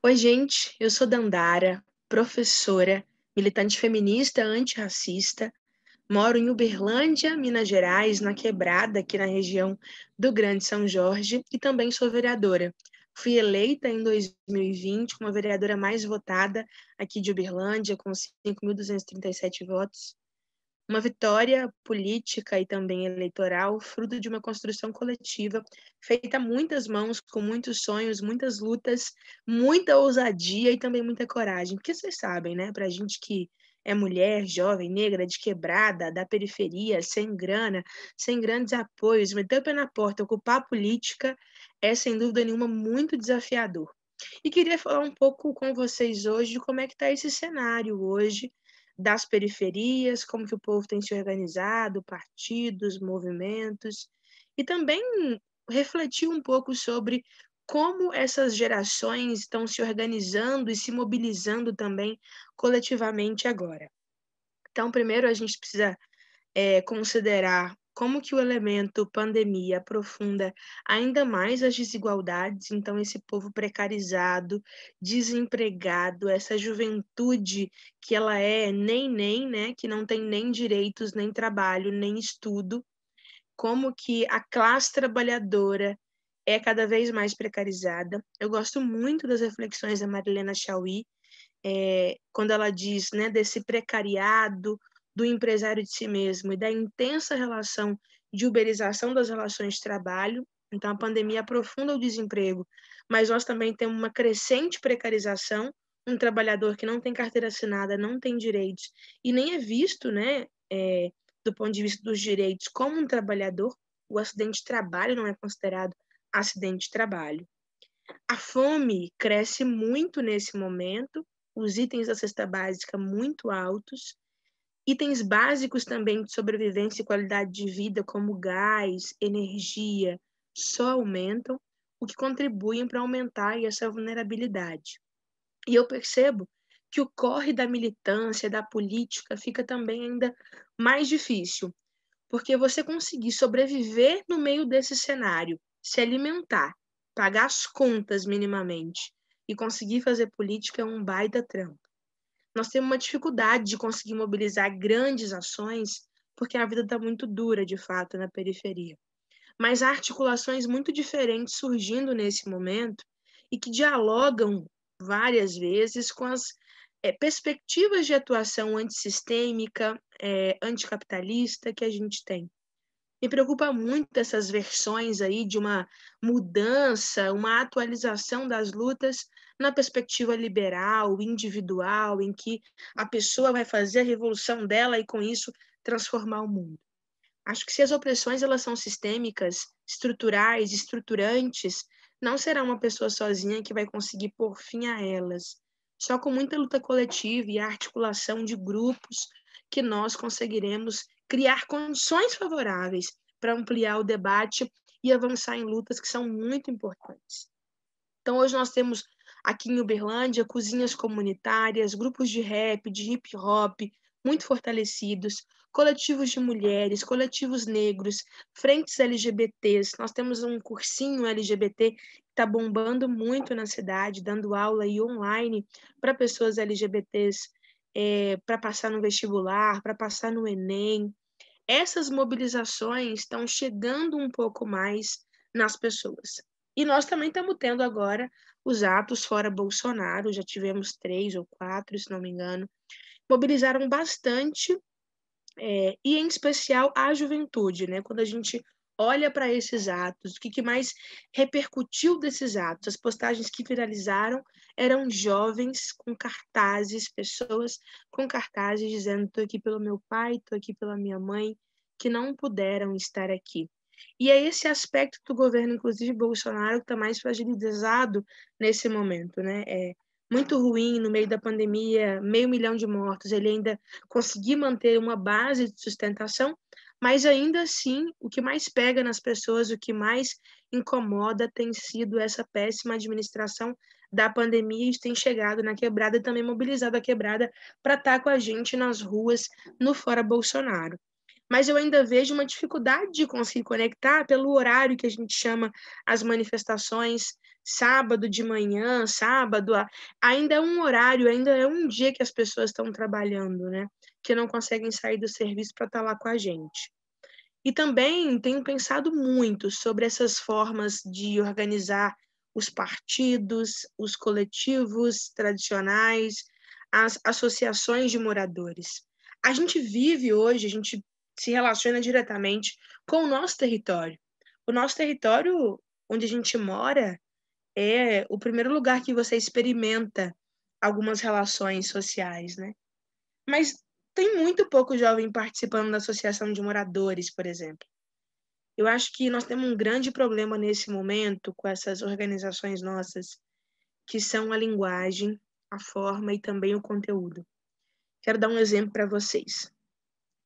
Oi, gente, eu sou Dandara, professora, militante feminista antirracista, moro em Uberlândia, Minas Gerais, na Quebrada, aqui na região do Grande São Jorge, e também sou vereadora. Fui eleita em 2020 como a vereadora mais votada aqui de Uberlândia, com 5.237 votos. Uma vitória política e também eleitoral, fruto de uma construção coletiva, feita a muitas mãos, com muitos sonhos, muitas lutas, muita ousadia e também muita coragem. Porque vocês sabem, né, para a gente que é mulher, jovem, negra, de quebrada, da periferia, sem grana, sem grandes apoios, meter o pé na porta, ocupar a política, é sem dúvida nenhuma muito desafiador. E queria falar um pouco com vocês hoje de como é que está esse cenário hoje das periferias, como que o povo tem se organizado, partidos, movimentos, e também refletir um pouco sobre como essas gerações estão se organizando e se mobilizando também coletivamente agora. Então, primeiro a gente precisa considerar como que o elemento pandemia aprofunda ainda mais as desigualdades, então esse povo precarizado, desempregado, essa juventude que ela é nem, né, que não tem nem direitos, nem trabalho, nem estudo, como que a classe trabalhadora é cada vez mais precarizada. Eu gosto muito das reflexões da Marilena Chaui, quando ela diz, né, desse precariado, do empresário de si mesmo e da intensa relação de uberização das relações de trabalho. Então, a pandemia aprofunda o desemprego, mas nós também temos uma crescente precarização, um trabalhador que não tem carteira assinada, não tem direitos e nem é visto, né, do ponto de vista dos direitos, como um trabalhador. O acidente de trabalho não é considerado acidente de trabalho. A fome cresce muito nesse momento, os itens da cesta básica muito altos, itens básicos também de sobrevivência e qualidade de vida, como gás, energia, só aumentam, o que contribuem para aumentar essa vulnerabilidade. E eu percebo que o corre da militância, da política, fica também ainda mais difícil, porque você conseguir sobreviver no meio desse cenário, se alimentar, pagar as contas minimamente e conseguir fazer política é um baita trampo. Nós temos uma dificuldade de conseguir mobilizar grandes ações, porque a vida está muito dura, de fato, na periferia. Mas há articulações muito diferentes surgindo nesse momento e que dialogam várias vezes com as perspectivas de atuação antissistêmica, anticapitalista que a gente tem. Me preocupa muito essas versões aí de uma mudança, uma atualização das lutas na perspectiva liberal, individual, em que a pessoa vai fazer a revolução dela e com isso transformar o mundo. Acho que se as opressões elas são sistêmicas, estruturais, estruturantes, não será uma pessoa sozinha que vai conseguir pôr fim a elas. Só com muita luta coletiva e articulação de grupos que nós conseguiremos criar condições favoráveis para ampliar o debate e avançar em lutas que são muito importantes. Então, hoje nós temos aqui em Uberlândia cozinhas comunitárias, grupos de rap, de hip hop, muito fortalecidos, coletivos de mulheres, coletivos negros, frentes LGBTs. Nós temos um cursinho LGBT que está bombando muito na cidade, dando aula e online para pessoas LGBTs, para passar no vestibular, para passar no Enem. Essas mobilizações estão chegando um pouco mais nas pessoas. E nós também estamos tendo agora os atos fora Bolsonaro, já tivemos 3 ou 4, se não me engano, mobilizaram bastante, e em especial a juventude, né? Quando a gente olha para esses atos, o que mais repercutiu desses atos? As postagens que viralizaram eram jovens com cartazes, pessoas com cartazes dizendo: estou aqui pelo meu pai, estou aqui pela minha mãe, que não puderam estar aqui. E é esse aspecto do governo, inclusive Bolsonaro, que está mais fragilizado nesse momento, né? É muito ruim no meio da pandemia, 500.000 de mortos, ele ainda conseguir manter uma base de sustentação, mas ainda assim, o que mais pega nas pessoas, o que mais incomoda tem sido essa péssima administração da pandemia. Isso tem chegado na quebrada e também mobilizado a quebrada para estar com a gente nas ruas no Fora Bolsonaro. mas eu ainda vejo uma dificuldade de conseguir conectar pelo horário que a gente chama as manifestações, sábado de manhã, sábado, ainda é um horário, ainda é um dia que as pessoas estão trabalhando, né? Que não conseguem sair do serviço para estar lá com a gente. E também tenho pensado muito sobre essas formas de organizar os partidos, os coletivos tradicionais, as associações de moradores. A gente vive hoje, a gente se relaciona diretamente com o nosso território. O nosso território, onde a gente mora, é o primeiro lugar que você experimenta algumas relações sociais, né? Mas tem muito pouco jovem participando da associação de moradores, por exemplo. Eu acho que nós temos um grande problema nesse momento com essas organizações nossas, que são a linguagem, a forma e também o conteúdo. Quero dar um exemplo para vocês.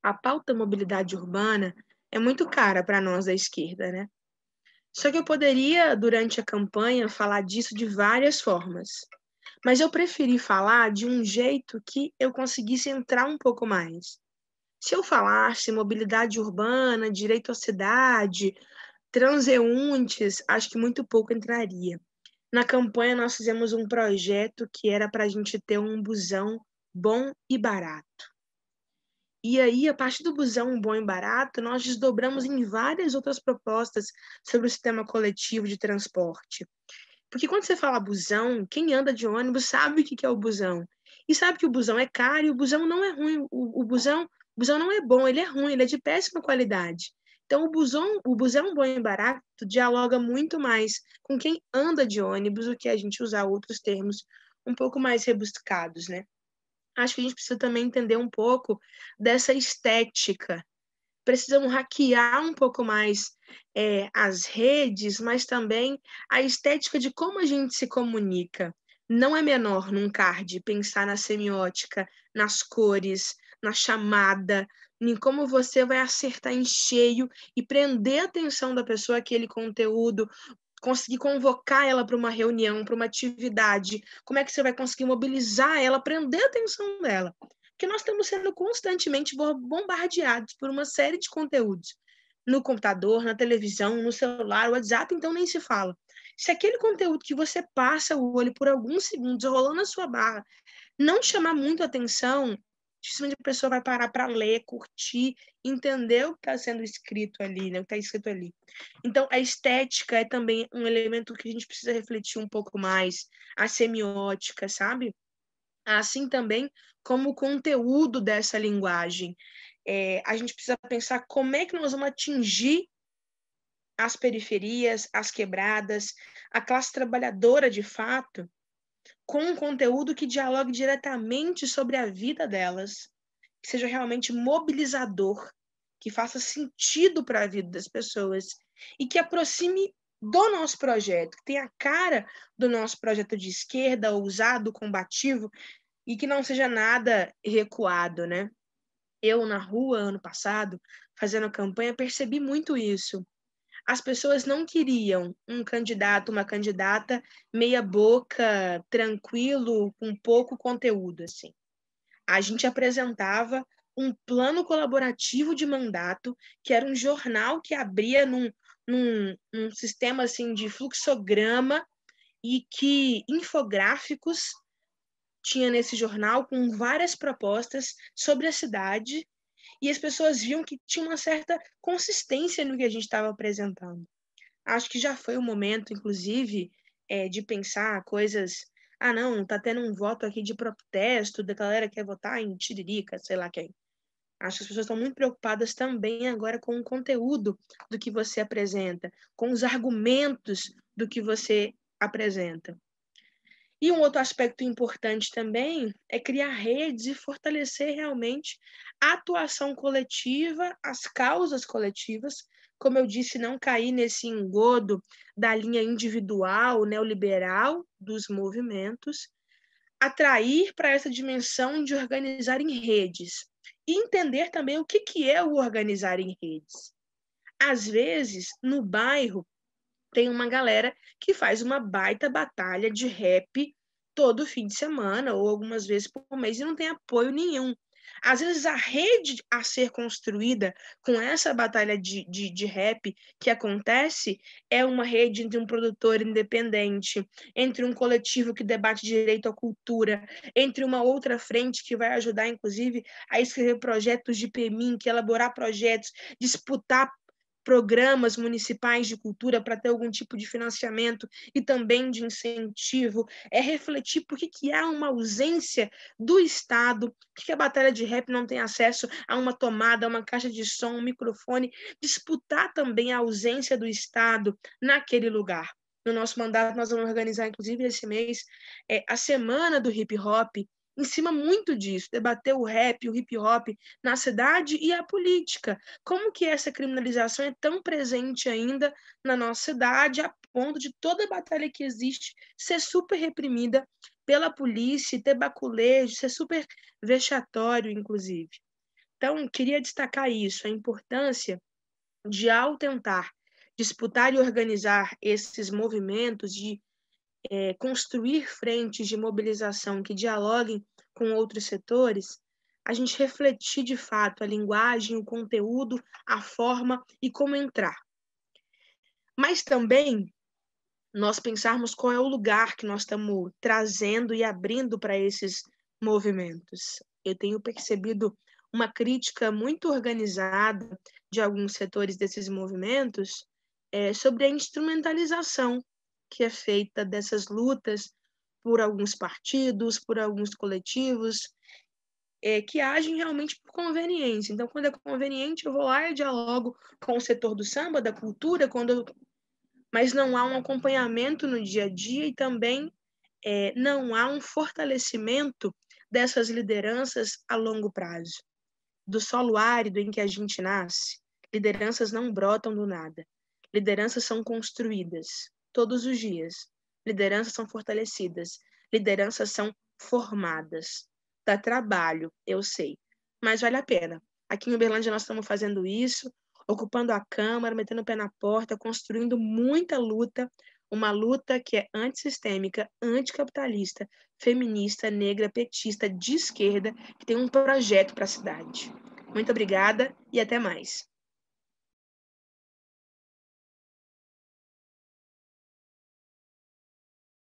A pauta mobilidade urbana é muito cara para nós da esquerda, né? Só que eu poderia, durante a campanha, falar disso de várias formas. Mas eu preferi falar de um jeito que eu conseguisse entrar um pouco mais. Se eu falasse mobilidade urbana, direito à cidade, transeuntes, acho que muito pouco entraria. Na campanha, nós fizemos um projeto que era para a gente ter um busão bom e barato. E aí, a partir do busão bom e barato, nós desdobramos em várias outras propostas sobre o sistema coletivo de transporte. Porque quando você fala busão, quem anda de ônibus sabe o que é o busão. E sabe que o busão é caro e o busão não é ruim. O busão não é bom, ele é ruim, ele é de péssima qualidade. Então, o busão bom e barato dialoga muito mais com quem anda de ônibus do que a gente usar outros termos um pouco mais rebuscados, né? Acho que a gente precisa também entender um pouco dessa estética. Precisamos hackear um pouco mais as redes, mas também a estética de como a gente se comunica. Não é menor num card pensar na semiótica, nas cores, na chamada, em como você vai acertar em cheio e prender a atenção da pessoa àquele conteúdo, conseguir convocar ela para uma reunião, para uma atividade, como é que você vai conseguir mobilizar ela, prender a atenção dela. Porque nós estamos sendo constantemente bombardeados por uma série de conteúdos. No computador, na televisão, no celular, o WhatsApp, então nem se fala. Se aquele conteúdo que você passa o olho por alguns segundos rolando na sua barra não chamar muito atenção, dificilmente a pessoa vai parar para ler, curtir, entender o que está sendo escrito ali, né? O que está escrito ali. Então, a estética é também um elemento que a gente precisa refletir um pouco mais, a semiótica, sabe? Assim também como o conteúdo dessa linguagem. A gente precisa pensar como é que nós vamos atingir as periferias, as quebradas, a classe trabalhadora de fato, com um conteúdo que dialogue diretamente sobre a vida delas, que seja realmente mobilizador, que faça sentido para a vida das pessoas e que aproxime do nosso projeto, que tenha a cara do nosso projeto de esquerda, ousado, combativo, e que não seja nada recuado, né? Eu, na rua, ano passado, fazendo campanha, percebi muito isso. As pessoas não queriam um candidato, uma candidata meia boca, tranquilo, com pouco conteúdo, assim. A gente apresentava um plano colaborativo de mandato, que era um jornal que abria num sistema assim de fluxograma e que infográficos tinha nesse jornal com várias propostas sobre a cidade e as pessoas viam que tinha uma certa consistência no que a gente estava apresentando. Acho que já foi o momento, inclusive, de pensar coisas. Ah, não, tá tendo um voto aqui de protesto, da galera quer votar em Tiririca, sei lá quem. Acho que as pessoas estão muito preocupadas também agora com o conteúdo do que você apresenta, com os argumentos do que você apresenta. E um outro aspecto importante também é criar redes e fortalecer realmente a atuação coletiva, as causas coletivas, como eu disse, não cair nesse engodo da linha individual, neoliberal dos movimentos, atrair para essa dimensão de organizar em redes e entender também o que é o organizar em redes. Às vezes, no bairro, tem uma galera que faz uma baita batalha de rap todo fim de semana ou algumas vezes por mês e não tem apoio nenhum. Às vezes a rede a ser construída com essa batalha de rap que acontece é uma rede entre um produtor independente, entre um coletivo que debate direito à cultura, entre uma outra frente que vai ajudar, inclusive, a escrever projetos de PMIN, que elaborar projetos, disputar programas municipais de cultura para ter algum tipo de financiamento e também de incentivo, é refletir por que há uma ausência do Estado, por que a batalha de rap não tem acesso a uma tomada, a uma caixa de som, um microfone, disputar também a ausência do Estado naquele lugar. No nosso mandato, nós vamos organizar, inclusive, esse mês, a Semana do Hip Hop, em cima muito disso, debater o rap, o hip hop na cidade e a política. Como que essa criminalização é tão presente ainda na nossa cidade, a ponto de toda a batalha que existe ser super reprimida pela polícia, ter baculejo, ser super vexatório, inclusive. Então, queria destacar isso, a importância de, ao tentar disputar e organizar esses movimentos, de construir frentes de mobilização que dialoguem com outros setores, a gente refletir de fato a linguagem, o conteúdo, a forma e como entrar. Mas também nós pensarmos qual é o lugar que nós estamos trazendo e abrindo para esses movimentos. Eu tenho percebido uma crítica muito organizada de alguns setores desses movimentos sobre a instrumentalização que é feita dessas lutas por alguns partidos, por alguns coletivos, que agem realmente por conveniência. Então, quando é conveniente, eu vou lá e dialogo com o setor do samba, da cultura, mas não há um acompanhamento no dia a dia e também não há um fortalecimento dessas lideranças a longo prazo. Do solo árido em que a gente nasce, lideranças não brotam do nada. Lideranças são construídas todos os dias. Lideranças são fortalecidas. Lideranças são formadas. Dá trabalho, eu sei, mas vale a pena. Aqui em Uberlândia nós estamos fazendo isso, ocupando a Câmara, metendo o pé na porta, construindo muita luta, uma luta que é antissistêmica, anticapitalista, feminista, negra, petista, de esquerda, que tem um projeto para a cidade. Muito obrigada e até mais.